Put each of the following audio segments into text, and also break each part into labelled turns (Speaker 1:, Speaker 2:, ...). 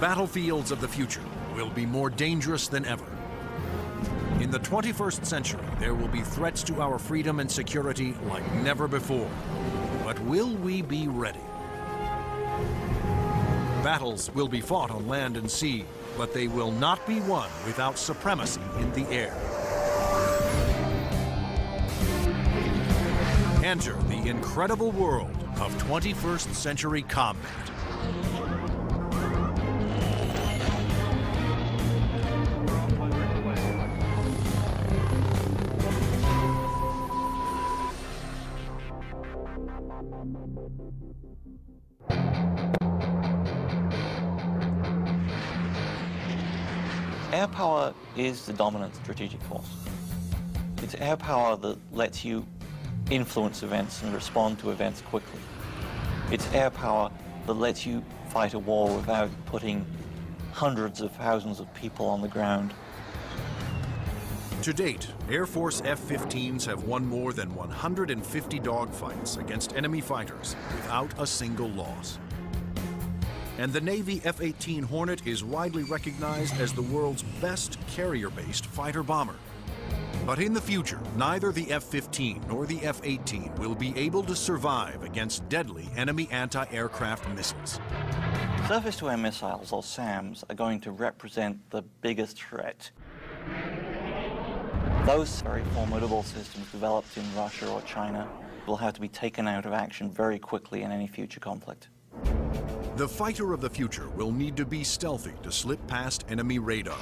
Speaker 1: battlefields of the future will be more dangerous than ever. In the 21st century, there will be threats to our freedom and security like never before. But will we be ready? Battles will be fought on land and sea, but they will not be won without supremacy in the air. Enter the incredible world of 21st century combat.
Speaker 2: Air power is the dominant strategic force. It's air power that lets you influence events and respond to events quickly. It's air power that lets you fight a war without putting hundreds of thousands of people on the ground.
Speaker 1: To date, Air Force F-15s have won more than 150 dogfights against enemy fighters without a single loss. And the Navy F-18 Hornet is widely recognized as the world's best carrier-based fighter bomber. But in the future, neither the F-15 nor the F-18 will be able to survive against deadly enemy anti-aircraft missiles.
Speaker 2: Surface-to-air missiles, or SAMs, are going to represent the biggest threat. Those very formidable systems developed in Russia or China will have to be taken out of action very quickly in any future conflict.
Speaker 1: The fighter of the future will need to be stealthy to slip past enemy radar.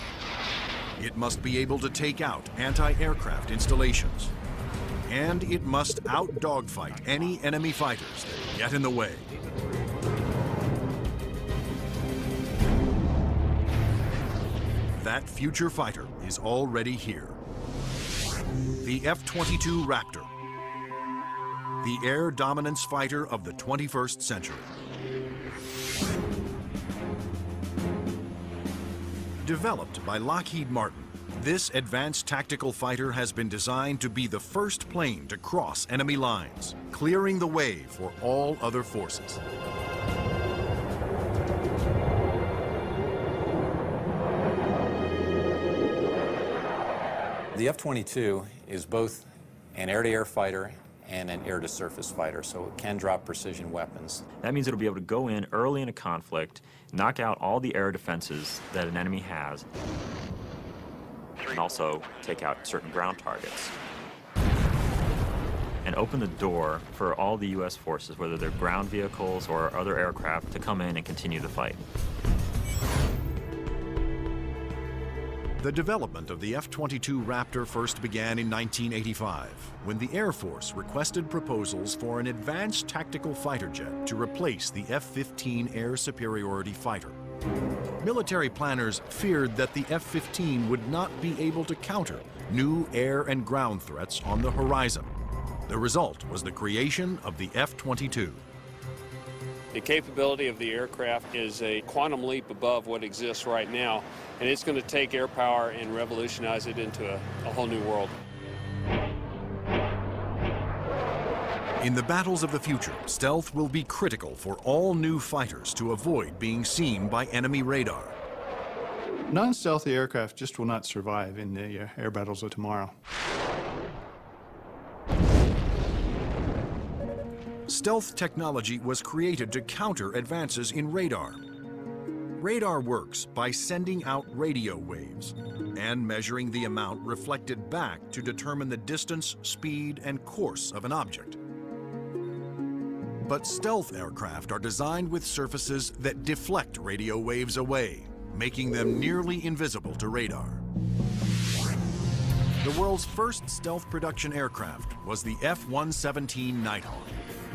Speaker 1: It must be able to take out anti-aircraft installations. And it must out-dogfight any enemy fighters that get in the way. That future fighter is already here. The F-22 Raptor, the air dominance fighter of the 21st century. Developed by Lockheed Martin, this advanced tactical fighter has been designed to be the first plane to cross enemy lines, clearing the way for all other forces.
Speaker 3: The F-22 is both an air-to-air fighter and an air-to-surface fighter, so it can drop precision weapons.
Speaker 4: That means it'll be able to go in early in a conflict, knock out all the air defenses that an enemy has, and also take out certain ground targets. And open the door for all the U.S. forces, whether they're ground vehicles or other aircraft, to come in and continue the fight.
Speaker 1: The development of the F-22 Raptor first began in 1985, when the Air Force requested proposals for an advanced tactical fighter jet to replace the F-15 air superiority fighter. Military planners feared that the F-15 would not be able to counter new air and ground threats on the horizon. The result was the creation of the F-22.
Speaker 5: The capability of the aircraft is a quantum leap above what exists right now, and it's going to take air power and revolutionize it into a whole new world.
Speaker 1: In the battles of the future, stealth will be critical for all new fighters to avoid being seen by enemy radar.
Speaker 6: Non-stealthy aircraft just will not survive in the air battles of tomorrow.
Speaker 1: Stealth technology was created to counter advances in radar. Radar works by sending out radio waves and measuring the amount reflected back to determine the distance, speed, and course of an object. But stealth aircraft are designed with surfaces that deflect radio waves away, making them nearly invisible to radar. The world's first stealth production aircraft was the F-117 Nighthawk.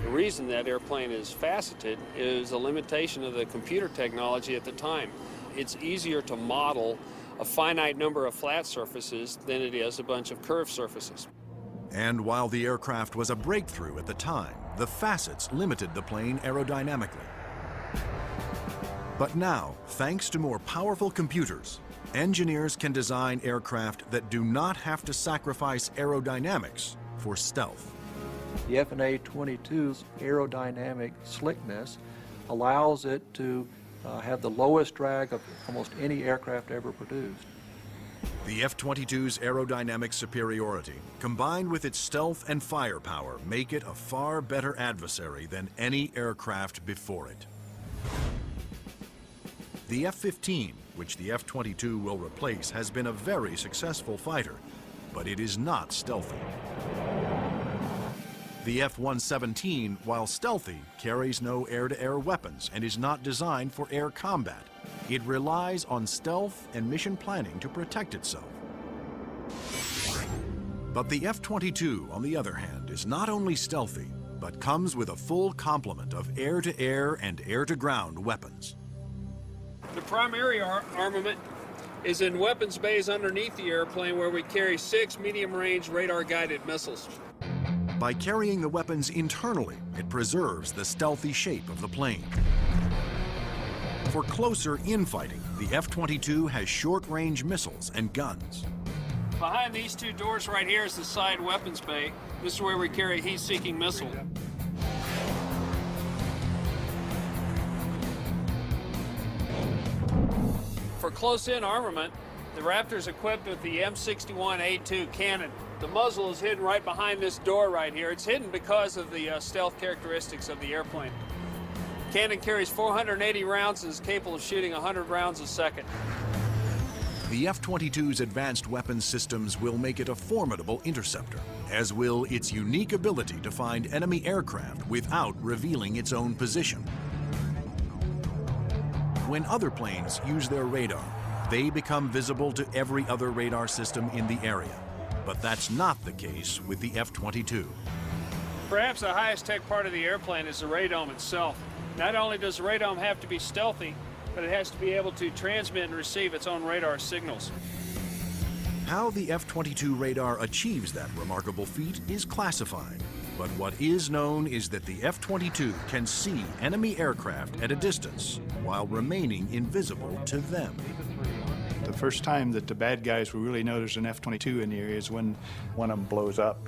Speaker 5: The reason that airplane is faceted is a limitation of the computer technology at the time. It's easier to model a finite number of flat surfaces than it is a bunch of curved surfaces.
Speaker 1: And while the aircraft was a breakthrough at the time, the facets limited the plane aerodynamically. But now, thanks to more powerful computers, engineers can design aircraft that do not have to sacrifice aerodynamics for stealth.
Speaker 7: The F/A-22's aerodynamic slickness allows it to have the lowest drag of almost any aircraft ever produced.
Speaker 1: The F-22's aerodynamic superiority, combined with its stealth and firepower, make it a far better adversary than any aircraft before it. The F-15, which the F-22 will replace, has been a very successful fighter, but it is not stealthy. The F-117, while stealthy, carries no air-to-air weapons and is not designed for air combat. It relies on stealth and mission planning to protect itself. But the F-22, on the other hand, is not only stealthy, but comes with a full complement of air-to-air and air-to-ground weapons.
Speaker 5: The primary armament is in weapons bays underneath the airplane, where we carry 6 medium-range radar-guided missiles.
Speaker 1: By carrying the weapons internally, it preserves the stealthy shape of the plane. For closer infighting, the F-22 has short-range missiles and guns.
Speaker 5: Behind these two doors right here is the side weapons bay. This is where we carry a heat-seeking missile. For close-in armament, the Raptor is equipped with the M61A2 cannon. The muzzle is hidden right behind this door right here. It's hidden because of the stealth characteristics of the airplane. Cannon carries 480 rounds and is capable of shooting 100 rounds a second.
Speaker 1: The F-22's advanced weapons systems will make it a formidable interceptor, as will its unique ability to find enemy aircraft without revealing its own position. When other planes use their radar, they become visible to every other radar system in the area. But that's not the case with the F-22.
Speaker 5: Perhaps the highest tech part of the airplane is the radome itself. Not only does the radome have to be stealthy, but it has to be able to transmit and receive its own radar signals.
Speaker 1: How the F-22 radar achieves that remarkable feat is classified. But what is known is that the F-22 can see enemy aircraft at a distance while remaining invisible to them.
Speaker 6: The first time that the bad guys will really know there's an F-22 in the area is when one of them blows up.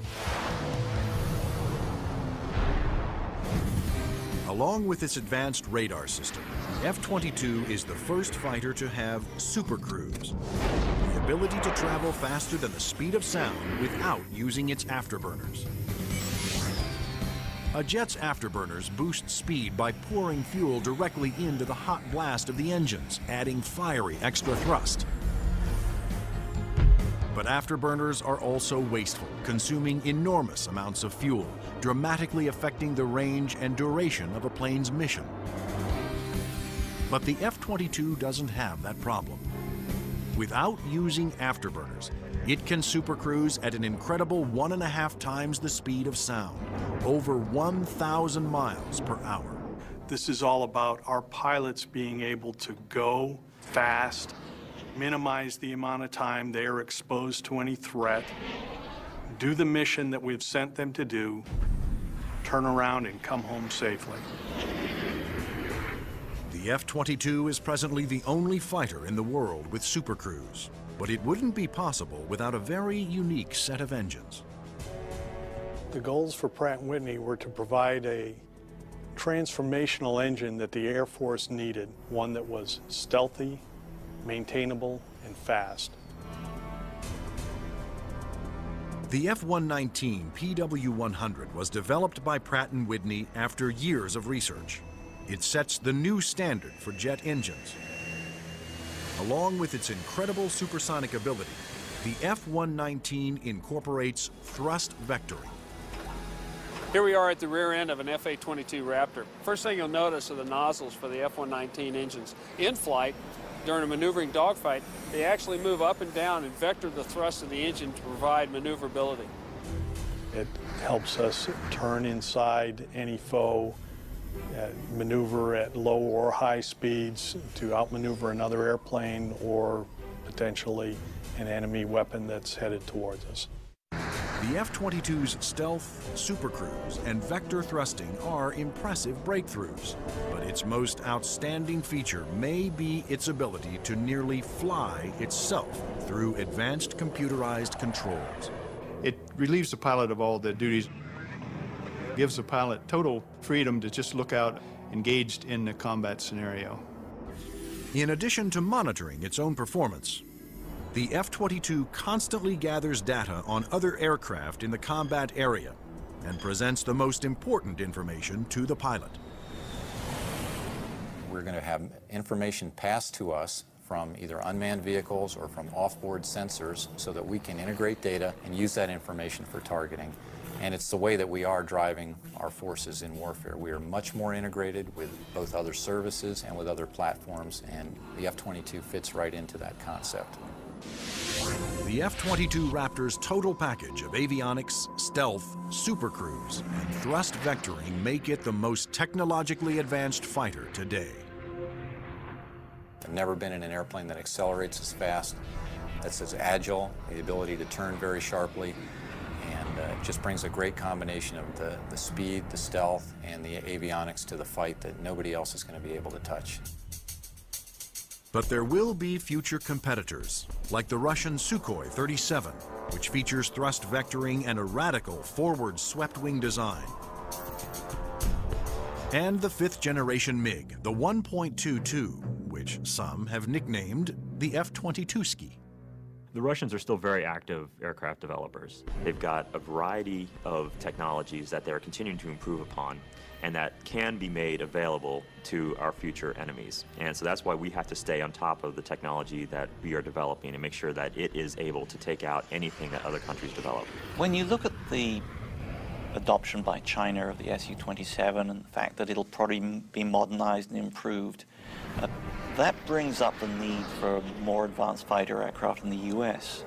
Speaker 1: Along with its advanced radar system, the F-22 is the first fighter to have supercruise, the ability to travel faster than the speed of sound without using its afterburners. A jet's afterburners boost speed by pouring fuel directly into the hot blast of the engines, adding fiery extra thrust. But afterburners are also wasteful, consuming enormous amounts of fuel, dramatically affecting the range and duration of a plane's mission. But the F-22 doesn't have that problem. Without using afterburners, it can supercruise at an incredible 1.5 times the speed of sound, over 1,000 miles per hour.
Speaker 8: This is all about our pilots being able to go fast, minimize the amount of time they are exposed to any threat, do the mission that we've sent them to do, turn around and come home safely.
Speaker 1: The F-22 is presently the only fighter in the world with supercruise, but it wouldn't be possible without a very unique set of engines.
Speaker 8: The goals for Pratt & Whitney were to provide a transformational engine that the Air Force needed, one that was stealthy, maintainable, and fast.
Speaker 1: The F-119 PW-100 was developed by Pratt & Whitney after years of research. It sets the new standard for jet engines. Along with its incredible supersonic ability, the F-119 incorporates thrust vectoring.
Speaker 5: Here we are at the rear end of an F-A-22 Raptor. First thing you'll notice are the nozzles for the F-119 engines. In flight, during a maneuvering dogfight, they actually move up and down and vector the thrust of the engine to provide maneuverability.
Speaker 8: It helps us turn inside any foe, maneuver at low or high speeds to outmaneuver another airplane or potentially an enemy weapon that's headed towards us.
Speaker 1: The F-22's stealth, supercruise, and vector thrusting are impressive breakthroughs, but its most outstanding feature may be its ability to nearly fly itself through advanced computerized controls.
Speaker 6: It relieves the pilot of all the duties, gives the pilot total freedom to just look out engaged in the combat scenario.
Speaker 1: In addition to monitoring its own performance, the F-22 constantly gathers data on other aircraft in the combat area and presents the most important information to the pilot.
Speaker 3: We're going to have information passed to us from either unmanned vehicles or from off-board sensors so that we can integrate data and use that information for targeting. And it's the way that we are driving our forces in warfare. We are much more integrated with both other services and with other platforms, and the F-22 fits right into that concept.
Speaker 1: The F-22 Raptor's total package of avionics, stealth, supercruise, and thrust vectoring make it the most technologically advanced fighter today.
Speaker 3: I've never been in an airplane that accelerates as fast, that's as agile, the ability to turn very sharply, and it just brings a great combination of the speed, the stealth, and the avionics to the fight that nobody else is going to be able to touch.
Speaker 1: But there will be future competitors, like the Russian Sukhoi 37, which features thrust vectoring and a radical forward swept-wing design. And the fifth-generation MiG, the 1.22, which some have nicknamed the F-22ski.
Speaker 4: The Russians are still very active aircraft developers. They've got a variety of technologies that they're continuing to improve upon and that can be made available to our future enemies. And so that's why we have to stay on top of the technology that we are developing and make sure that it is able to take out anything that other countries develop.
Speaker 2: When you look at the adoption by China of the Su-27 and the fact that it'll probably be modernized and improved, that brings up the need for more advanced fighter aircraft in the US.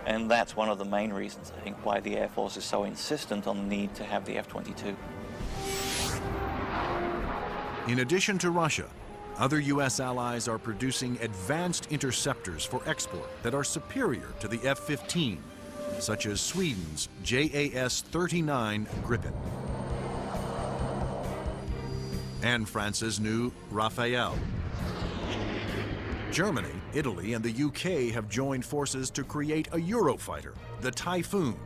Speaker 2: And that's one of the main reasons, I think, why the Air Force is so insistent on the need to have the F-22.
Speaker 1: In addition to Russia, other U.S. allies are producing advanced interceptors for export that are superior to the F-15, such as Sweden's JAS-39 Gripen and France's new Rafale. Germany, Italy, and the UK have joined forces to create a Eurofighter, the Typhoon.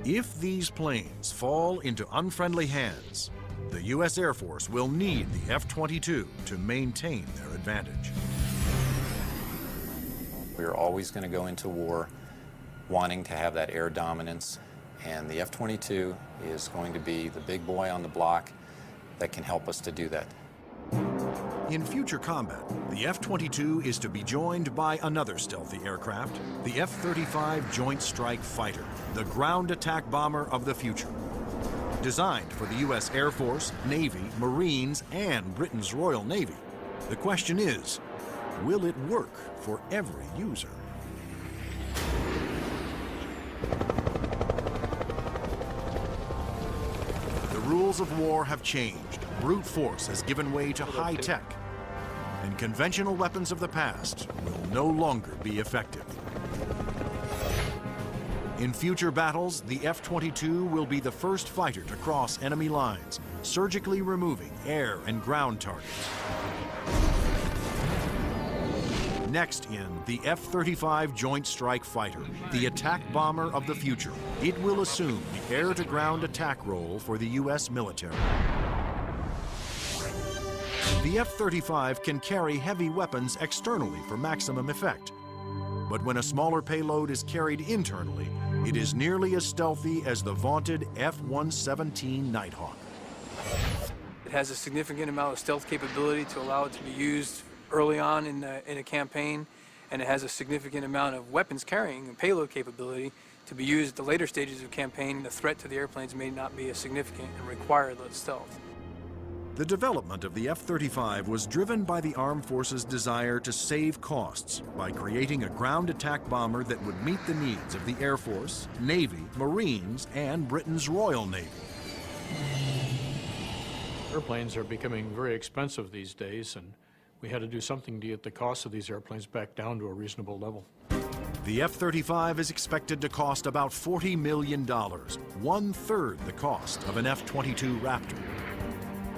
Speaker 1: If these planes fall into unfriendly hands, the U.S. Air Force will need the F-22 to maintain their advantage.
Speaker 3: We're always going to go into war wanting to have that air dominance, and the F-22 is going to be the big boy on the block that can help us to do that.
Speaker 1: In future combat, the F-22 is to be joined by another stealthy aircraft, the F-35 Joint Strike Fighter, the ground attack bomber of the future. Designed for the U.S. Air Force, Navy, Marines, and Britain's Royal Navy, the question is, will it work for every user? The rules of war have changed. Brute force has given way to high tech, and conventional weapons of the past will no longer be effective. In future battles, the F-22 will be the first fighter to cross enemy lines, surgically removing air and ground targets. Next in, the F-35 Joint Strike Fighter, the attack bomber of the future. It will assume the air-to-ground attack role for the U.S. military. The F-35 can carry heavy weapons externally for maximum effect. But when a smaller payload is carried internally, it is nearly as stealthy as the vaunted F-117 Nighthawk.
Speaker 9: It has a significant amount of stealth capability to allow it to be used early on in a campaign, and it has a significant amount of weapons carrying and payload capability to be used at the later stages of campaign. The threat to the airplanes may not be as significant and require that stealth.
Speaker 1: The development of the F-35 was driven by the Armed Forces' desire to save costs by creating a ground attack bomber that would meet the needs of the Air Force, Navy, Marines, and Britain's Royal Navy.
Speaker 7: Airplanes are becoming very expensive these days, and we had to do something to get the cost of these airplanes back down to a reasonable level.
Speaker 1: The F-35 is expected to cost about $40 million, one-third the cost of an F-22 Raptor.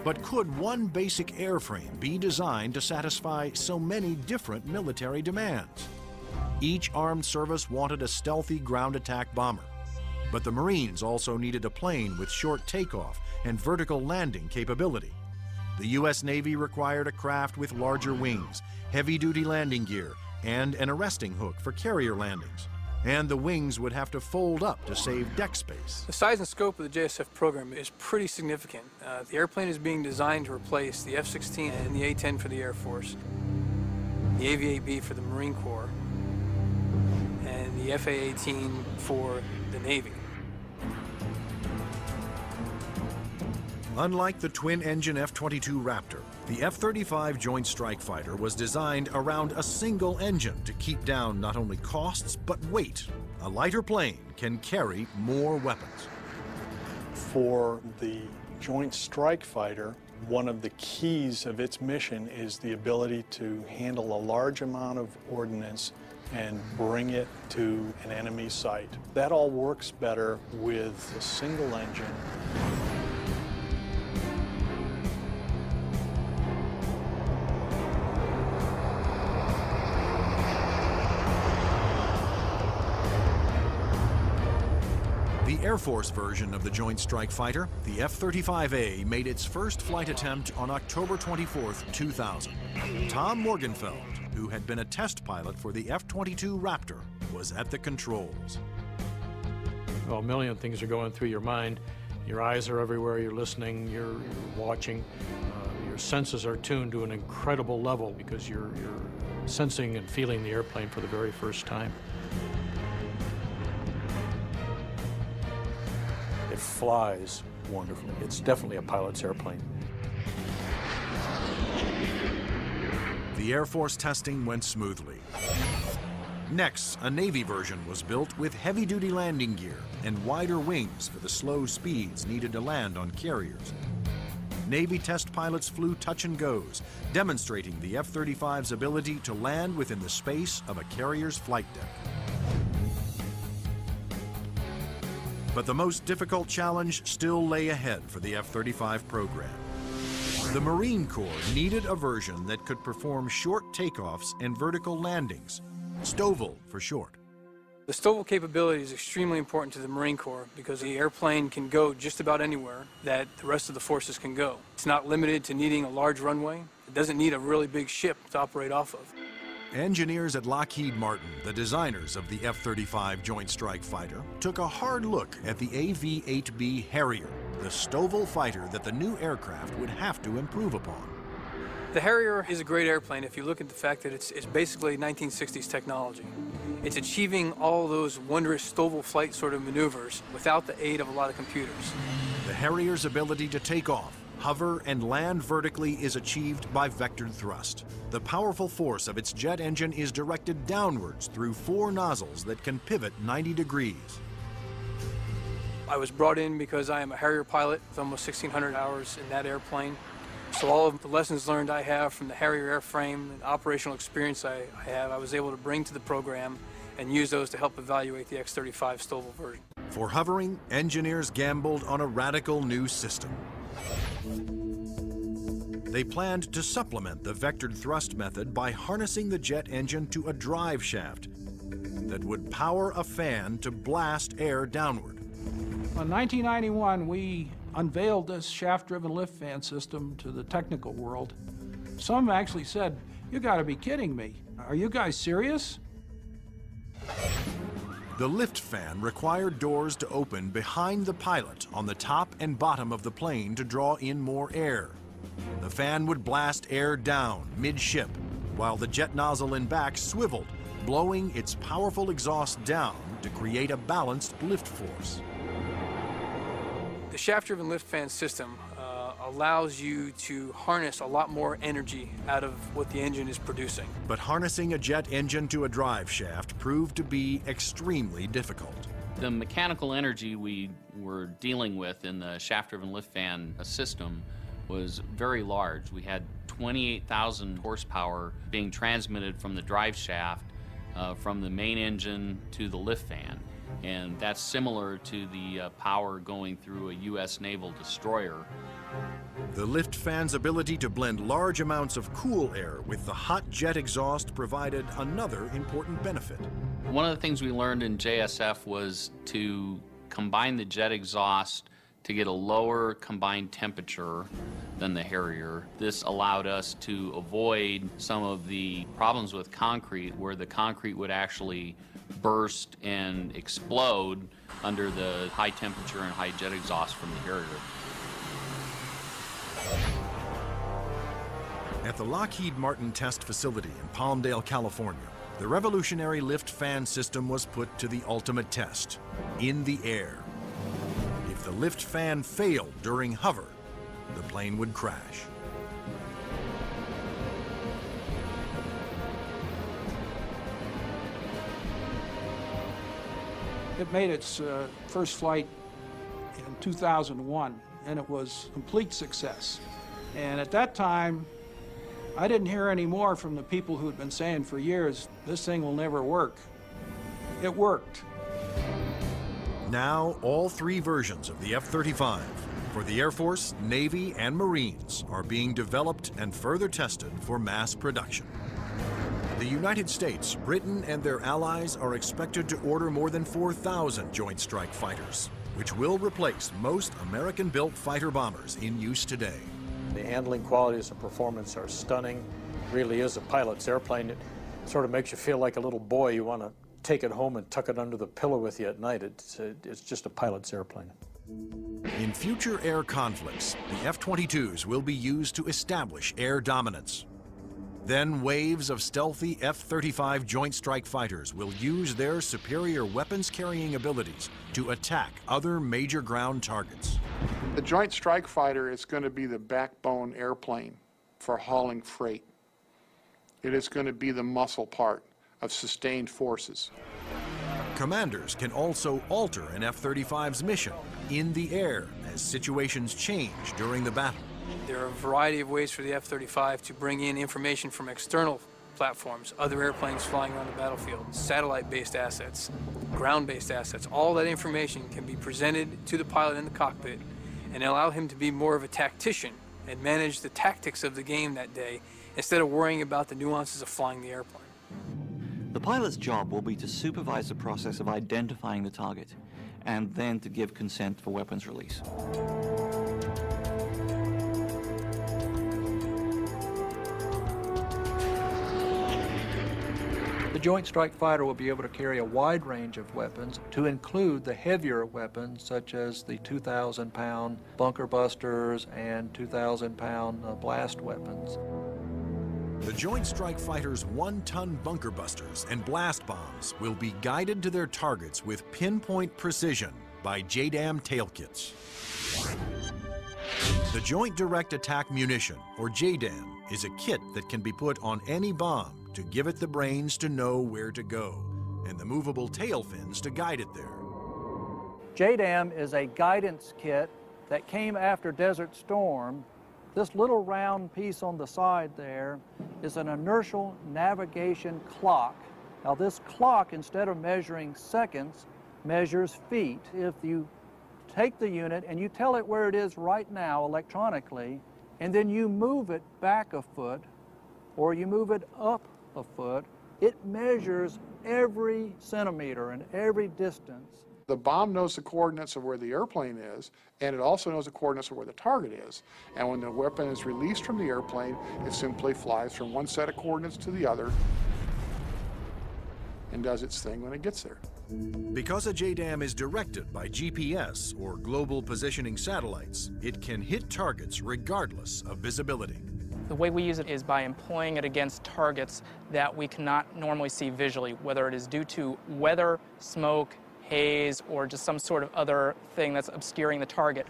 Speaker 1: But could one basic airframe be designed to satisfy so many different military demands? Each armed service wanted a stealthy ground attack bomber, but the Marines also needed a plane with short takeoff and vertical landing capability. The U.S. Navy required a craft with larger wings, heavy-duty landing gear, and an arresting hook for carrier landings. And the wings would have to fold up to save deck space.
Speaker 9: The size and scope of the JSF program is pretty significant. The airplane is being designed to replace the F-16 and the A-10 for the Air Force, the AV-8B for the Marine Corps, and the FA-18 for the Navy.
Speaker 1: Unlike the twin-engine F-22 Raptor, the F-35 Joint Strike Fighter was designed around a single engine to keep down not only costs, but weight. A lighter plane can carry more weapons.
Speaker 8: For the Joint Strike Fighter, one of the keys of its mission is the ability to handle a large amount of ordnance and bring it to an enemy site. That all works better with a single engine.
Speaker 1: The Air Force version of the Joint Strike Fighter, the F-35A, made its first flight attempt on October 24, 2000. Tom Morgenfeld, who had been a test pilot for the F-22 Raptor, was at the controls.
Speaker 7: Well, a million things are going through your mind. Your eyes are everywhere, you're listening, you're watching. Your senses are tuned to an incredible level because you're sensing and feeling the airplane for the very first time. It flies wonderfully. It's definitely a pilot's airplane.
Speaker 1: The Air Force testing went smoothly. Next, a Navy version was built with heavy-duty landing gear and wider wings for the slow speeds needed to land on carriers. Navy test pilots flew touch and goes, demonstrating the F-35's ability to land within the space of a carrier's flight deck. But the most difficult challenge still lay ahead for the F-35 program. The Marine Corps needed a version that could perform short takeoffs and vertical landings, STOVL for short.
Speaker 9: The STOVL capability is extremely important to the Marine Corps because the airplane can go just about anywhere that the rest of the forces can go. It's not limited to needing a large runway. It doesn't need a really big ship to operate off of.
Speaker 1: Engineers at Lockheed Martin, the designers of the F-35 Joint Strike Fighter, took a hard look at the AV-8B Harrier, the STOVL fighter that the new aircraft would have to improve upon.
Speaker 9: The Harrier is a great airplane if you look at the fact that it's basically 1960s technology. It's achieving all those wondrous STOVL flight sort of maneuvers without the aid of a lot of computers.
Speaker 1: The Harrier's ability to take off, hover, and land vertically is achieved by vectored thrust. The powerful force of its jet engine is directed downwards through 4 nozzles that can pivot 90 degrees.
Speaker 9: I was brought in because I am a Harrier pilot with almost 1,600 hours in that airplane. So all of the lessons learned I have from the Harrier airframe and operational experience I have, I was able to bring to the program and use those to help evaluate the X-35 STOVL version.
Speaker 1: For hovering, engineers gambled on a radical new system. They planned to supplement the vectored thrust method by harnessing the jet engine to a drive shaft that would power a fan to blast air downward.
Speaker 10: In 1991, we unveiled this shaft-driven lift fan system to the technical world. Some actually said, "You gotta be kidding me. Are you guys serious?"
Speaker 1: The lift fan required doors to open behind the pilot on the top and bottom of the plane to draw in more air. The fan would blast air down mid-ship, while the jet nozzle in back swiveled, blowing its powerful exhaust down to create a balanced lift force.
Speaker 9: The shaft-driven lift fan system allows you to harness a lot more energy out of what the engine is producing.
Speaker 1: But harnessing a jet engine to a drive shaft proved to be extremely difficult.
Speaker 11: The mechanical energy we were dealing with in the shaft-driven lift fan system was very large. We had 28,000 horsepower being transmitted from the drive shaft from the main engine to the lift fan. And that's similar to the power going through a U.S. naval destroyer.
Speaker 1: The lift fan's ability to blend large amounts of cool air with the hot jet exhaust provided another important benefit.
Speaker 11: One of the things we learned in JSF was to combine the jet exhaust to get a lower combined temperature than the Harrier. This allowed us to avoid some of the problems with concrete where the concrete would actually burst and explode under the high temperature and high jet exhaust from the Harrier.
Speaker 1: At the Lockheed Martin test facility in Palmdale, California, the revolutionary lift fan system was put to the ultimate test, in the air. If the lift fan failed during hover, the plane would crash.
Speaker 10: It made its first flight in 2001, and it was a complete success. And at that time, I didn't hear any more from the people who had been saying for years, this thing will never work. It worked.
Speaker 1: Now, all three versions of the F-35 for the Air Force, Navy, and Marines are being developed and further tested for mass production. The United States, Britain, and their allies are expected to order more than 4,000 Joint Strike Fighters, which will replace most American-built fighter bombers in use today.
Speaker 12: The handling qualities and performance are stunning. It really is a pilot's airplane. It sort of makes you feel like a little boy. You want to take it home and tuck it under the pillow with you at night. It's just a pilot's airplane.
Speaker 1: In future air conflicts, the F-22s will be used to establish air dominance. Then waves of stealthy F-35 Joint Strike Fighters will use their superior weapons-carrying abilities to attack other major ground targets.
Speaker 13: The Joint Strike Fighter is going to be the backbone airplane for hauling freight. It is going to be the muscle part of sustained forces.
Speaker 1: Commanders can also alter an F-35's mission in the air as situations change during the battle.
Speaker 9: There are a variety of ways for the F-35 to bring in information from external platforms, other airplanes flying around the battlefield, satellite-based assets, ground-based assets. All that information can be presented to the pilot in the cockpit and allow him to be more of a tactician and manage the tactics of the game that day instead of worrying about the nuances of flying the airplane.
Speaker 2: The pilot's job will be to supervise the process of identifying the target and then to give consent for weapons release.
Speaker 14: The Joint Strike Fighter will be able to carry a wide range of weapons, to include the heavier weapons such as the 2,000-pound bunker busters and 2,000-pound blast weapons.
Speaker 1: The Joint Strike Fighter's 1-ton bunker busters and blast bombs will be guided to their targets with pinpoint precision by JDAM tail kits. The Joint Direct Attack Munition, or JDAM, is a kit that can be put on any bomb to give it the brains to know where to go, and the movable tail fins to guide it there.
Speaker 14: JDAM is a guidance kit that came after Desert Storm. This little round piece on the side there is an inertial navigation clock. Now this clock, instead of measuring seconds, measures feet. If you take the unit and you tell it where it is right now electronically, and then you move it back a foot, or you move it up a foot, it measures every centimeter and every distance.
Speaker 13: The bomb knows the coordinates of where the airplane is, and it also knows the coordinates of where the target is. And when the weapon is released from the airplane, it simply flies from one set of coordinates to the other and does its thing when it gets there.
Speaker 1: Because a JDAM is directed by GPS, or global positioning satellites, it can hit targets regardless of visibility.
Speaker 15: The way we use it is by employing it against targets that we cannot normally see visually, whether it is due to weather, smoke, haze, or just some sort of other thing that's obscuring the target.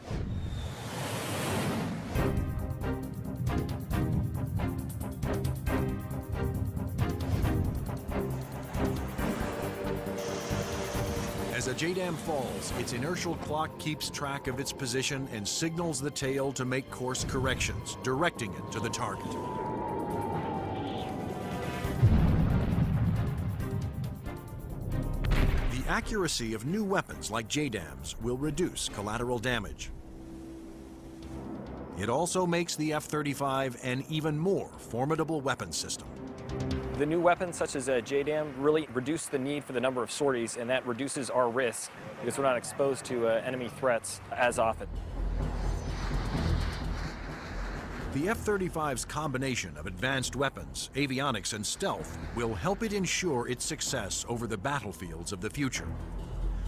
Speaker 1: As a JDAM falls, its inertial clock keeps track of its position and signals the tail to make course corrections, directing it to the target. The accuracy of new weapons like JDAMs will reduce collateral damage. It also makes the F-35 an even more formidable weapons system.
Speaker 16: The new weapons such as JDAM really reduce the need for the number of sorties, and that reduces our risk because we're not exposed to enemy threats as often.
Speaker 1: The F-35's combination of advanced weapons, avionics, and stealth will help it ensure its success over the battlefields of the future.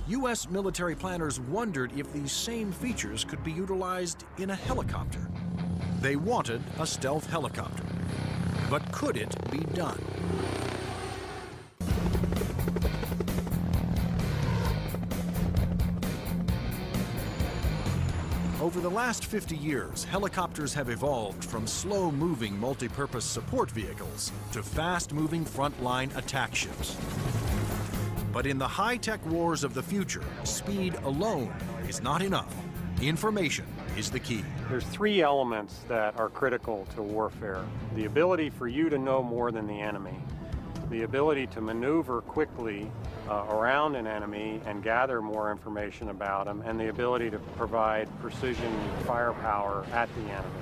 Speaker 1: U.S. military planners wondered if these same features could be utilized in a helicopter. They wanted a stealth helicopter. But could it be done? Over the last 50 years, helicopters have evolved from slow-moving multi-purpose support vehicles to fast-moving frontline attack ships. But in the high-tech wars of the future, speed alone is not enough. Information is the key.
Speaker 17: There's three elements that are critical to warfare. The ability for you to know more than the enemy, the ability to maneuver quickly around an enemy and gather more information about them, and the ability to provide precision firepower at the enemy.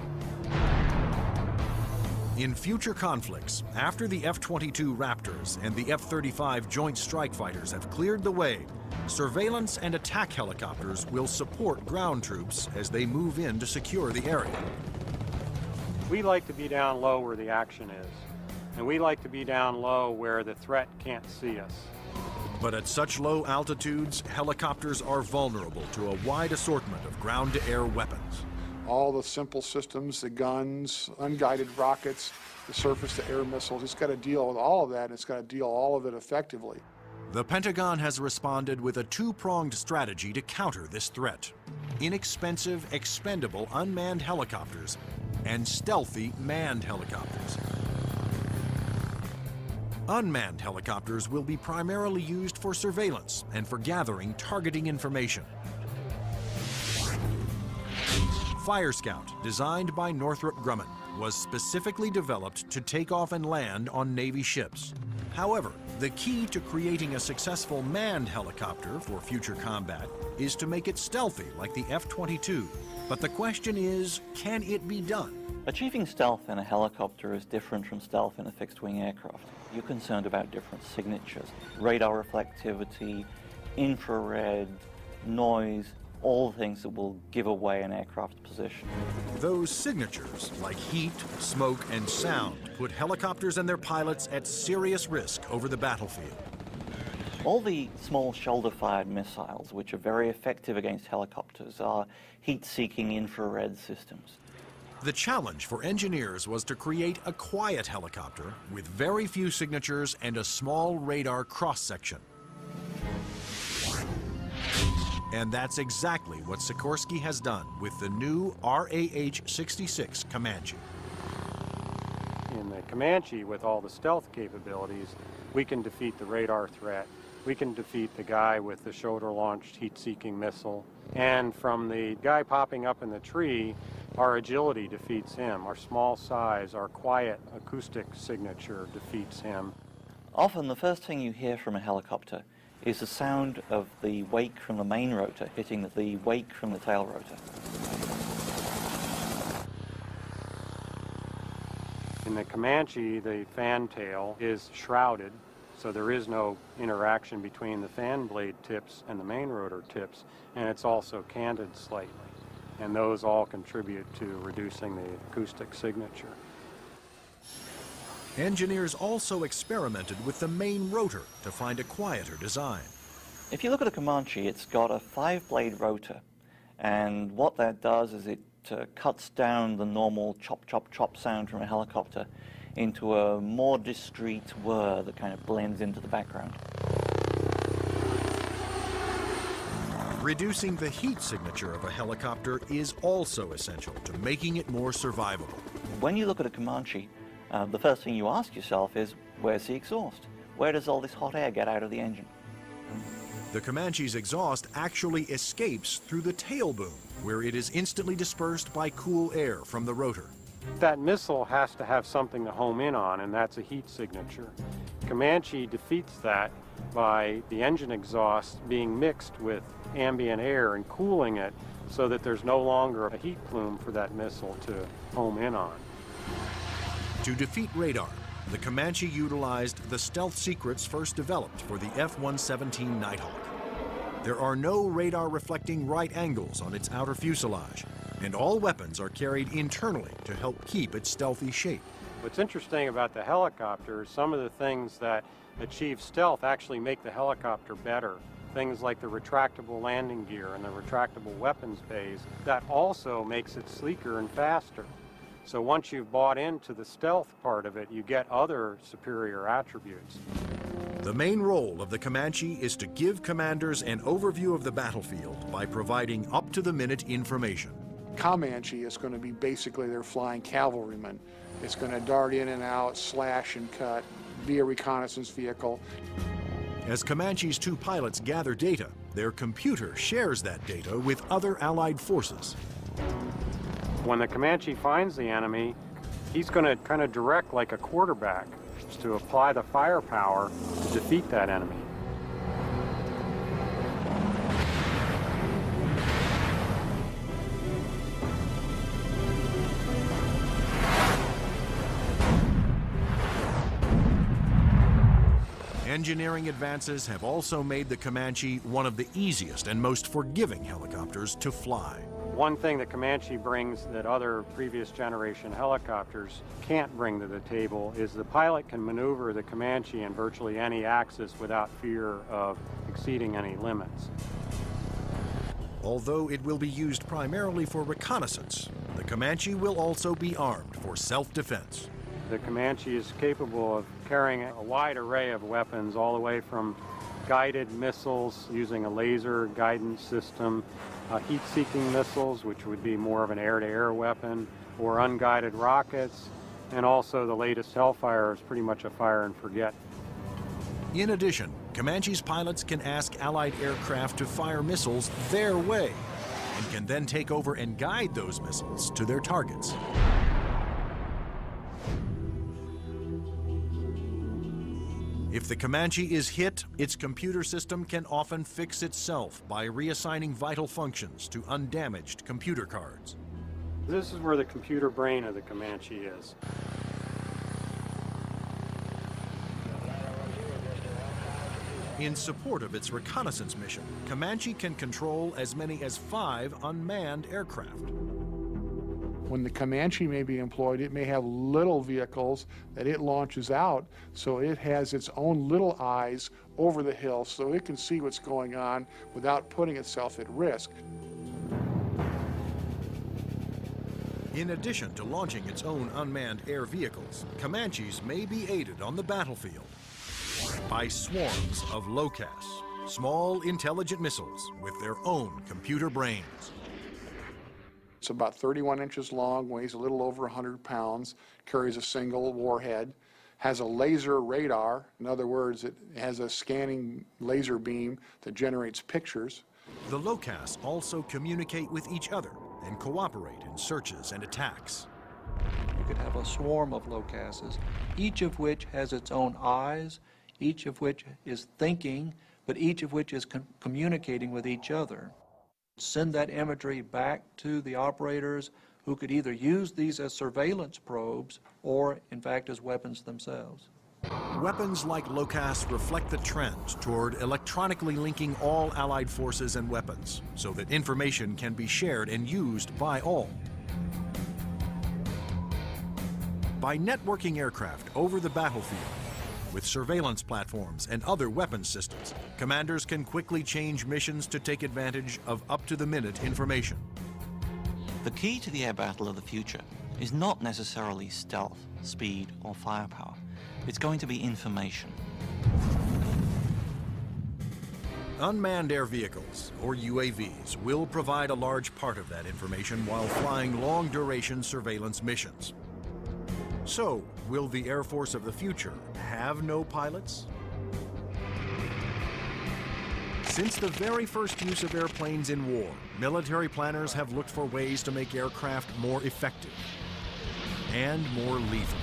Speaker 1: In future conflicts, after the F-22 Raptors and the F-35 Joint Strike Fighters have cleared the way, surveillance and attack helicopters will support ground troops as they move in to secure the area.
Speaker 17: We like to be down low where the action is, and we like to be down low where the threat can't see us.
Speaker 1: But at such low altitudes, helicopters are vulnerable to a wide assortment of ground-to-air weapons.
Speaker 13: All the simple systems, the guns, unguided rockets, the surface-to-air missiles, it's got to deal with all of that, and it's got to deal all of it effectively.
Speaker 1: The Pentagon has responded with a two-pronged strategy to counter this threat: inexpensive, expendable unmanned helicopters and stealthy manned helicopters. Unmanned helicopters will be primarily used for surveillance and for gathering targeting information. Fire Scout, designed by Northrop Grumman, was specifically developed to take off and land on Navy ships. However, the key to creating a successful manned helicopter for future combat is to make it stealthy like the F-22. But the question is, can it be done?
Speaker 2: Achieving stealth in a helicopter is different from stealth in a fixed-wing aircraft. You're concerned about different signatures: radar reflectivity, infrared, noise, all things that will give away an aircraft's position.
Speaker 1: Those signatures, like heat, smoke, and sound, put helicopters and their pilots at serious risk over the battlefield.
Speaker 2: All the small shoulder-fired missiles, which are very effective against helicopters, are heat-seeking infrared systems.
Speaker 1: The challenge for engineers was to create a quiet helicopter with very few signatures and a small radar cross-section. And that's exactly what Sikorsky has done with the new RAH-66 Comanche.
Speaker 17: In the Comanche, with all the stealth capabilities, we can defeat the radar threat. We can defeat the guy with the shoulder-launched heat-seeking missile. And from the guy popping up in the tree, our agility defeats him. Our small size, our quiet acoustic signature defeats him.
Speaker 2: Often the first thing you hear from a helicopter is the sound of the wake from the main rotor hitting the wake from the tail rotor.
Speaker 17: In the Comanche, the fan tail is shrouded, so there is no interaction between the fan blade tips and the main rotor tips, and it's also canted slightly. And those all contribute to reducing the acoustic signature.
Speaker 1: Engineers also experimented with the main rotor to find a quieter design.
Speaker 2: If you look at a Comanche, it's got a 5-blade rotor, and what that does is it cuts down the normal chop, chop, chop sound from a helicopter into a more discreet whir that kind of blends into the background.
Speaker 1: Reducing the heat signature of a helicopter is also essential to making it more survivable.
Speaker 2: When you look at a Comanche, the first thing you ask yourself is, where's the exhaust? Where does all this hot air get out of the engine?
Speaker 1: The Comanche's exhaust actually escapes through the tail boom, where it is instantly dispersed by cool air from the rotor.
Speaker 17: That missile has to have something to home in on, and that's a heat signature. Comanche defeats that by the engine exhaust being mixed with ambient air and cooling it so that there's no longer a heat plume for that missile to home in on.
Speaker 1: To defeat radar, the Comanche utilized the stealth secrets first developed for the F-117 Nighthawk. There are no radar-reflecting right angles on its outer fuselage, and all weapons are carried internally to help keep its stealthy shape.
Speaker 17: What's interesting about the helicopter is some of the things that achieve stealth actually make the helicopter better. Things like the retractable landing gear and the retractable weapons bays, that also makes it sleeker and faster. So once you've bought into the stealth part of it, you get other superior attributes.
Speaker 1: The main role of the Comanche is to give commanders an overview of the battlefield by providing up-to-the-minute information.
Speaker 13: Comanche is going to be basically their flying cavalryman. It's going to dart in and out, slash and cut, be a reconnaissance vehicle.
Speaker 1: As Comanche's two pilots gather data, their computer shares that data with other Allied forces.
Speaker 17: When the Comanche finds the enemy, he's going to kind of direct like a quarterback to apply the firepower to defeat that enemy.
Speaker 1: Engineering advances have also made the Comanche one of the easiest and most forgiving helicopters to fly.
Speaker 17: One thing that Comanche brings that other previous generation helicopters can't bring to the table is the pilot can maneuver the Comanche in virtually any axis without fear of exceeding any limits.
Speaker 1: Although it will be used primarily for reconnaissance, the Comanche will also be armed for self-defense.
Speaker 17: The Comanche is capable of carrying a wide array of weapons, all the way from guided missiles using a laser guidance system, heat-seeking missiles, which would be more of an air-to-air weapon, or unguided rockets, and also the latest Hellfire is pretty much a fire and forget.
Speaker 1: In addition, Comanche's pilots can ask Allied aircraft to fire missiles their way, and can then take over and guide those missiles to their targets. If the Comanche is hit, its computer system can often fix itself by reassigning vital functions to undamaged computer cards.
Speaker 17: This is where the computer brain of the Comanche is.
Speaker 1: In support of its reconnaissance mission, Comanche can control as many as 5 unmanned aircraft.
Speaker 13: When the Comanche may be employed, it may have little vehicles that it launches out, so it has its own little eyes over the hill so it can see what's going on without putting itself at risk.
Speaker 1: In addition to launching its own unmanned air vehicles, Comanches may be aided on the battlefield by swarms of LOCAS, small intelligent missiles with their own computer brains.
Speaker 13: It's about 31 inches long, weighs a little over 100 pounds, carries a single warhead, has a laser radar. In other words, it has a scanning laser beam that generates pictures.
Speaker 1: The LOCAS also communicate with each other and cooperate in searches and attacks.
Speaker 14: You could have a swarm of LOCASes, each of which has its own eyes, each of which is thinking, but each of which is communicating with each other. Send that imagery back to the operators who could either use these as surveillance probes or, in fact, as weapons themselves.
Speaker 1: Weapons like LOCAS reflect the trend toward electronically linking all Allied forces and weapons so that information can be shared and used by all. By networking aircraft over the battlefield, with surveillance platforms and other weapons systems, commanders can quickly change missions to take advantage of up-to-the-minute information.
Speaker 2: The key to the air battle of the future is not necessarily stealth, speed, or firepower. It's going to be information.
Speaker 1: Unmanned air vehicles, or UAVs, will provide a large part of that information while flying long-duration surveillance missions. So, will the Air Force of the future have no pilots? Since the very first use of airplanes in war, military planners have looked for ways to make aircraft more effective and more lethal.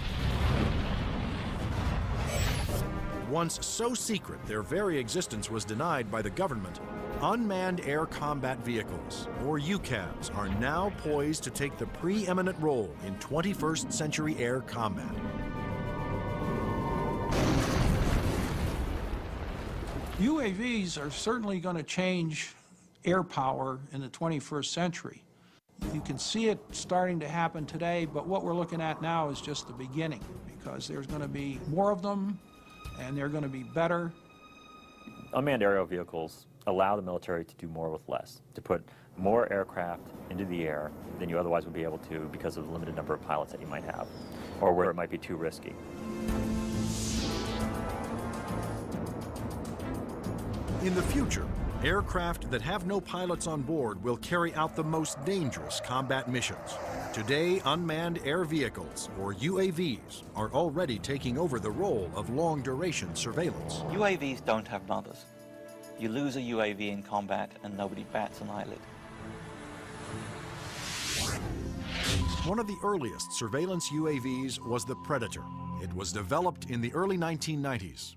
Speaker 1: Once so secret their very existence was denied by the government, unmanned air combat vehicles, or UCAVs, are now poised to take the preeminent role in 21st century air combat.
Speaker 10: UAVs are certainly going to change air power in the 21st century. You can see it starting to happen today, but what we're looking at now is just the beginning, because there's going to be more of them, and they're going to be better.
Speaker 4: Unmanned aerial vehicles allow the military to do more with less, to put more aircraft into the air than you otherwise would be able to because of the limited number of pilots that you might have, or where it might be too risky.
Speaker 1: In the future, aircraft that have no pilots on board will carry out the most dangerous combat missions. Today, unmanned air vehicles, or UAVs, are already taking over the role of long-duration surveillance.
Speaker 2: UAVs don't have mothers. You lose a UAV in combat and nobody bats an eyelid.
Speaker 1: One of the earliest surveillance UAVs was the Predator. It was developed in the early 1990s.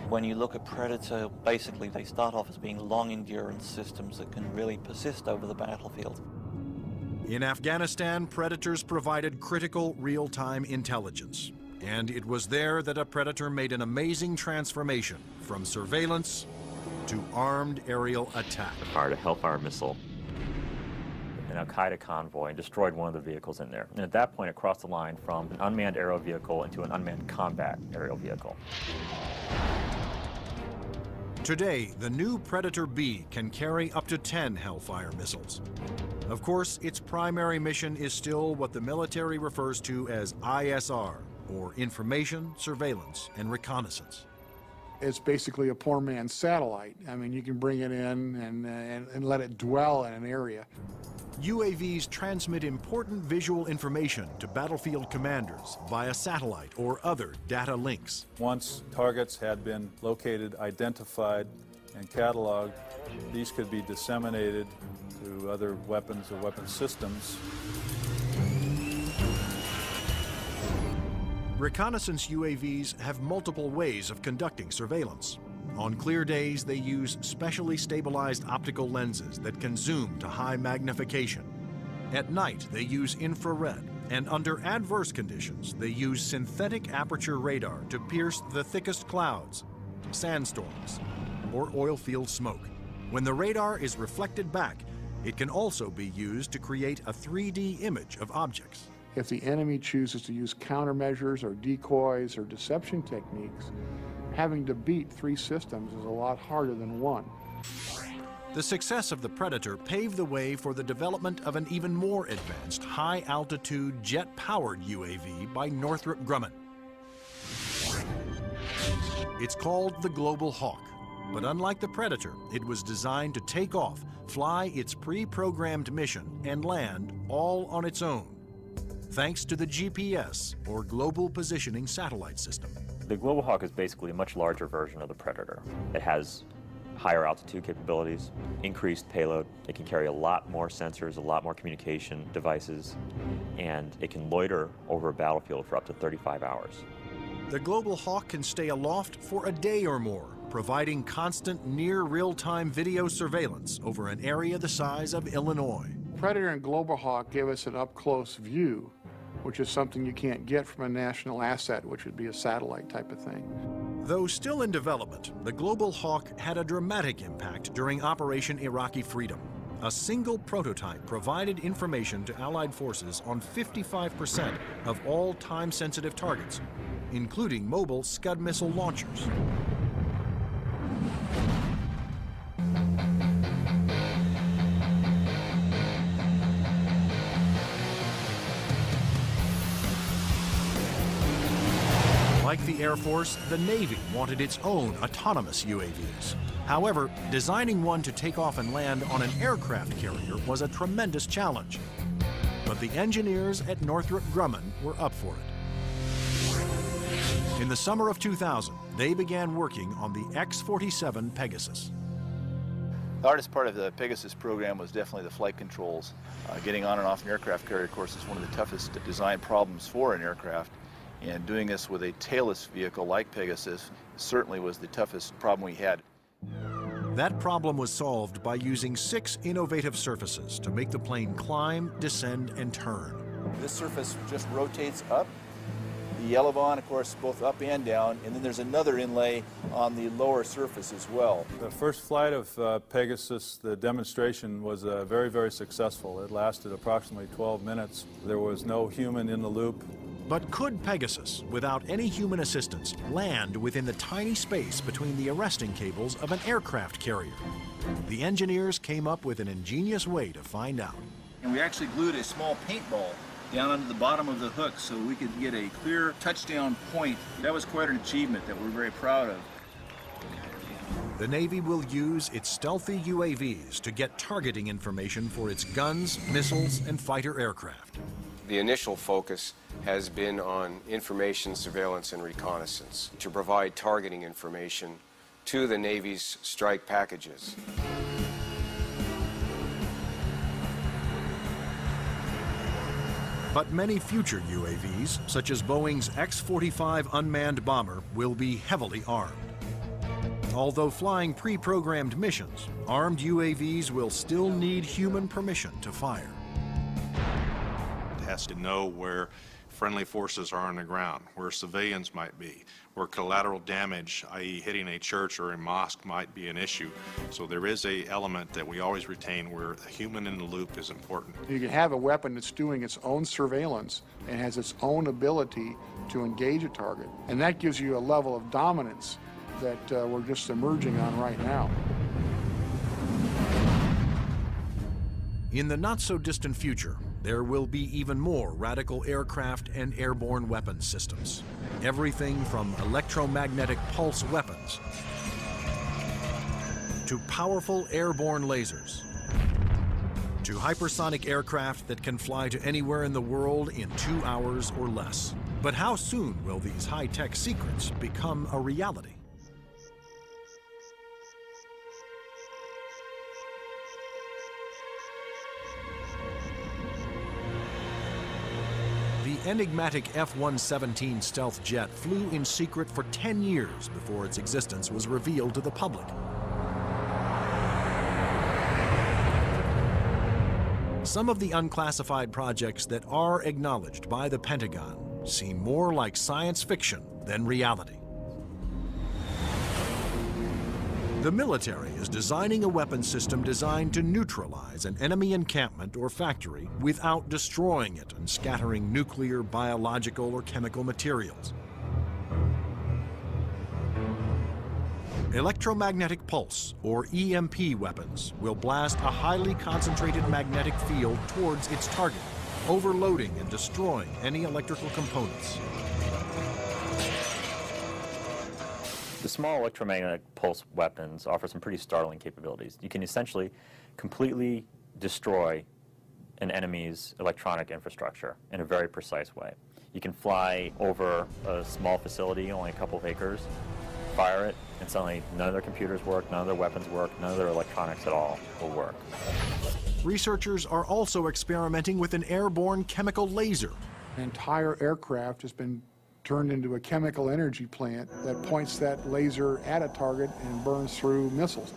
Speaker 2: When you look at Predator, basically they start off as being long-endurance systems that can really persist over the battlefield.
Speaker 1: In Afghanistan, Predators provided critical real-time intelligence. And it was there that a Predator made an amazing transformation from surveillance to armed aerial attack.
Speaker 4: Fired a Hellfire missile, an Al-Qaeda convoy, and destroyed one of the vehicles in there. And at that point, it crossed the line from an unmanned aerial vehicle into an unmanned combat aerial vehicle.
Speaker 1: Today, the new Predator B can carry up to 10 Hellfire missiles. Of course, its primary mission is still what the military refers to as ISR, or Information, Surveillance, and Reconnaissance.
Speaker 13: It's basically a poor man's satellite. I mean, you can bring it in and let it dwell in an area.
Speaker 1: UAVs transmit important visual information to battlefield commanders via satellite or other data links.
Speaker 18: Once targets had been located, identified, and cataloged, these could be disseminated to other weapons or weapon systems.
Speaker 1: Reconnaissance UAVs have multiple ways of conducting surveillance. On clear days, they use specially stabilized optical lenses that can zoom to high magnification. At night, they use infrared, and under adverse conditions, they use synthetic aperture radar to pierce the thickest clouds, sandstorms, or oil field smoke. When the radar is reflected back, it can also be used to create a 3D image of objects.
Speaker 13: If the enemy chooses to use countermeasures or decoys or deception techniques, having to beat 3 systems is a lot harder than 1.
Speaker 1: The success of the Predator paved the way for the development of an even more advanced high-altitude jet-powered UAV by Northrop Grumman. It's called the Global Hawk, but unlike the Predator, it was designed to take off, fly its pre-programmed mission, and land all on its own, thanks to the GPS, or Global Positioning Satellite System.
Speaker 4: The Global Hawk is basically a much larger version of the Predator. It has higher altitude capabilities, increased payload. It can carry a lot more sensors, a lot more communication devices, and it can loiter over a battlefield for up to 35 hours.
Speaker 1: The Global Hawk can stay aloft for a day or more, providing constant near real-time video surveillance over an area the size of Illinois.
Speaker 13: Predator and Global Hawk give us an up-close view, which is something you can't get from a national asset, which would be a satellite type of thing.
Speaker 1: Though still in development, the Global Hawk had a dramatic impact during Operation Iraqi Freedom. A single prototype provided information to Allied forces on 55% of all time-sensitive targets, including mobile Scud missile launchers. Like the Air Force, the Navy wanted its own autonomous UAVs. However, designing one to take off and land on an aircraft carrier was a tremendous challenge. But the engineers at Northrop Grumman were up for it. In the summer of 2000, they began working on the X-47 Pegasus.
Speaker 19: The hardest part of the Pegasus program was definitely the flight controls. Getting on and off an aircraft carrier, of course, is one of the toughest design problems for an aircraft. And doing this with a tailless vehicle like Pegasus certainly was the toughest problem we had.
Speaker 1: That problem was solved by using 6 innovative surfaces to make the plane climb, descend, and turn.
Speaker 20: This surface just rotates up.
Speaker 19: the elevon, of course, both up and down, and then there's another inlay on the lower surface as well.
Speaker 18: The first flight of Pegasus, the demonstration was very, very successful. It lasted approximately 12 minutes. There was no human in the loop.
Speaker 1: But could Pegasus, without any human assistance, land within the tiny space between the arresting cables of an aircraft carrier? The engineers came up with an ingenious way to find out.
Speaker 19: And we actually glued a small paintball down under the bottom of the hook so we could get a clear touchdown point. That was quite an achievement that we're very proud of.
Speaker 1: The Navy will use its stealthy UAVs to get targeting information for its guns, missiles, and fighter aircraft.
Speaker 20: The initial focus has been on information, surveillance, and reconnaissance to provide targeting information to the Navy's strike packages.
Speaker 1: But many future UAVs, such as Boeing's X-45 unmanned bomber, will be heavily armed. Although flying pre-programmed missions, armed UAVs will still need human permission to fire.
Speaker 21: It has to know where friendly forces are on the ground, where civilians might be, where collateral damage, i.e. hitting a church or a mosque, might be an issue. So there is an element that we always retain where a human in the loop is important.
Speaker 13: You can have a weapon that's doing its own surveillance and has its own ability to engage a target. And that gives you a level of dominance that we're just emerging on right now.
Speaker 1: In the not-so-distant future, there will be even more radical aircraft and airborne weapons systems. Everything from electromagnetic pulse weapons to powerful airborne lasers to hypersonic aircraft that can fly to anywhere in the world in 2 hours or less. But how soon will these high-tech secrets become a reality? The enigmatic F-117 stealth jet flew in secret for 10 years before its existence was revealed to the public. Some of the unclassified projects that are acknowledged by the Pentagon seem more like science fiction than reality. The military is designing a weapon system designed to neutralize an enemy encampment or factory without destroying it and scattering nuclear, biological, or chemical materials. Electromagnetic pulse, or EMP weapons, will blast a highly concentrated magnetic field towards its target, overloading and destroying any electrical components.
Speaker 4: The small electromagnetic pulse weapons offer some pretty startling capabilities. You can essentially completely destroy an enemy's electronic infrastructure in a very precise way. You can fly over a small facility, only a couple of acres, fire it, and suddenly none of their computers work, none of their weapons work, none of their electronics at all will work.
Speaker 1: Researchers are also experimenting with an airborne chemical laser.
Speaker 13: An entire aircraft has been turned into a chemical energy plant that points that laser at a target and burns through missiles.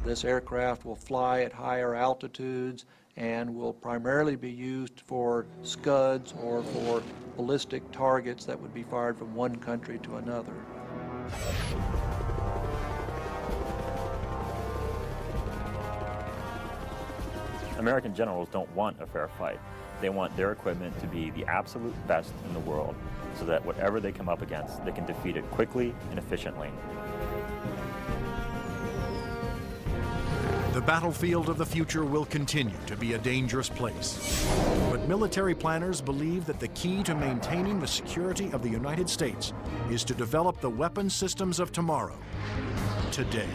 Speaker 14: This aircraft will fly at higher altitudes and will primarily be used for Scuds or for ballistic targets that would be fired from one country to another.
Speaker 4: American generals don't want a fair fight. They want their equipment to be the absolute best in the world so that whatever they come up against, they can defeat it quickly and efficiently.
Speaker 1: The battlefield of the future will continue to be a dangerous place. But military planners believe that the key to maintaining the security of the United States is to develop the weapon systems of tomorrow, today.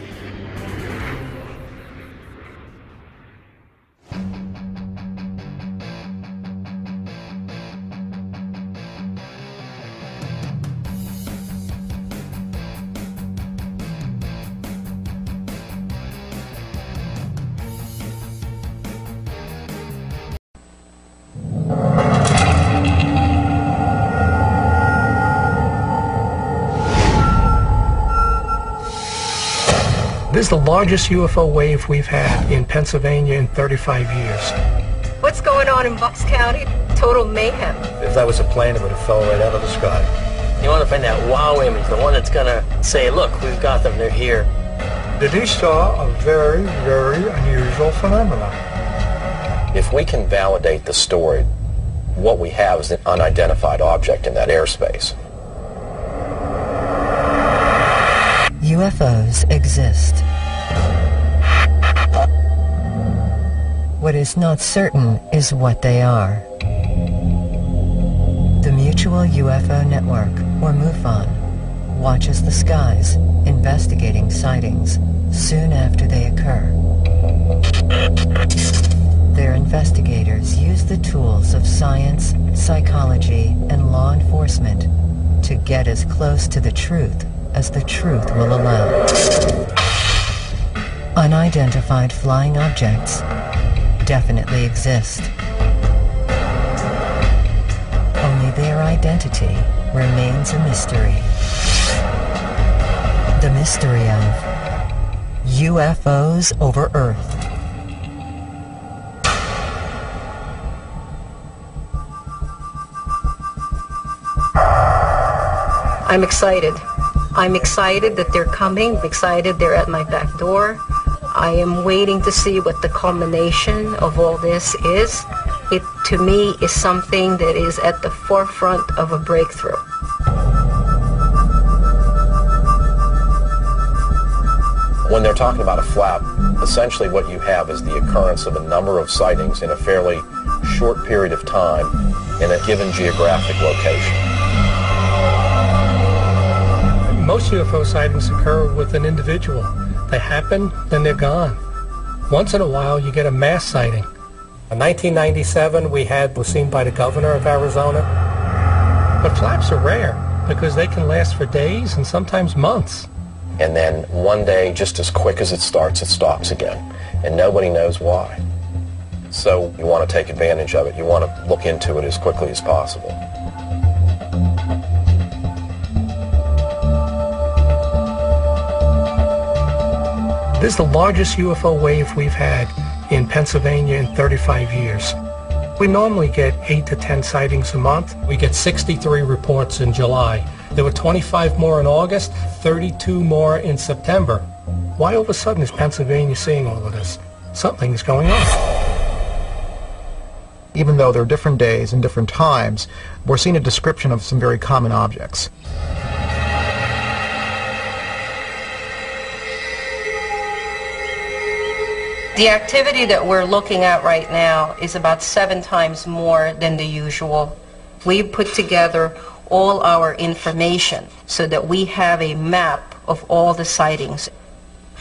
Speaker 22: This is the largest UFO wave we've had in Pennsylvania in 35 years.
Speaker 23: What's going on in Bucks County?
Speaker 5: total mayhem.
Speaker 6: If that was a plane, it would have fell right out of the sky.
Speaker 23: You want to find that wow image, the one that's going to say, look, we've got them, they're here.
Speaker 22: Denise saw a very, very unusual phenomenon.
Speaker 24: If we can validate the story, what we have is an unidentified object in that airspace.
Speaker 25: UFOs exist. What is not certain is what they are. The Mutual UFO Network, or MUFON, watches the skies, investigating sightings soon after they occur. Their investigators use the tools of science, psychology, and law enforcement to get as close to the truth as the truth will allow. Unidentified flying objects definitely exist. Only their identity remains a mystery. The mystery of UFOs over Earth.
Speaker 5: I'm excited. I'm excited that they're coming. I'm excited they're at my back door. I am waiting to see what the culmination of all this is. It, to me, is something that is at the forefront of a breakthrough.
Speaker 24: When they're talking about a flap, essentially what you have is the occurrence of a number of sightings in a fairly short period of time in a given geographic location.
Speaker 22: Most UFO sightings occur with an individual. They happen, then they're gone. Once in a while, you get a mass sighting. In 1997, was seen by the governor of Arizona. But flaps are rare because they can last for days and sometimes months.
Speaker 24: And then one day, just as quick as it starts, it stops again. And nobody knows why. So you want to take advantage of it. You want to look into it as quickly as possible.
Speaker 22: This is the largest UFO wave we've had in Pennsylvania in 35 years. We normally get 8 to 10 sightings a month. We get 63 reports in July. There were 25 more in August, 32 more in September. Why all of a sudden is Pennsylvania seeing all of this? Something's going on.
Speaker 26: Even though there are different days and different times, we're seeing a description of some very common objects.
Speaker 5: The activity that we're looking at right now is about 7 times more than the usual. We put together all our information so that we have a map of all the sightings.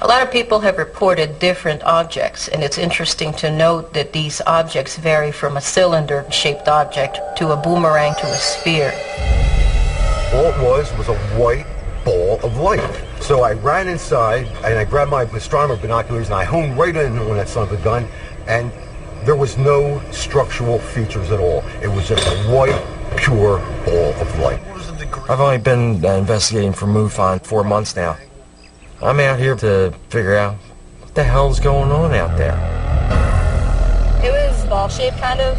Speaker 5: A lot of people have reported different objects, and it's interesting to note that these objects vary from a cylinder-shaped object to a boomerang to a sphere.
Speaker 27: All it was a white ball of light. So I ran inside, and I grabbed my astronomer binoculars, and I honed right in on that son of a gun, and there was no structural features at all. It was just a white, pure ball of light.
Speaker 28: I've only been investigating for MUFON 4 months now. I'm out here to figure out what the hell's going on out there.
Speaker 5: It was ball-shaped, kind of.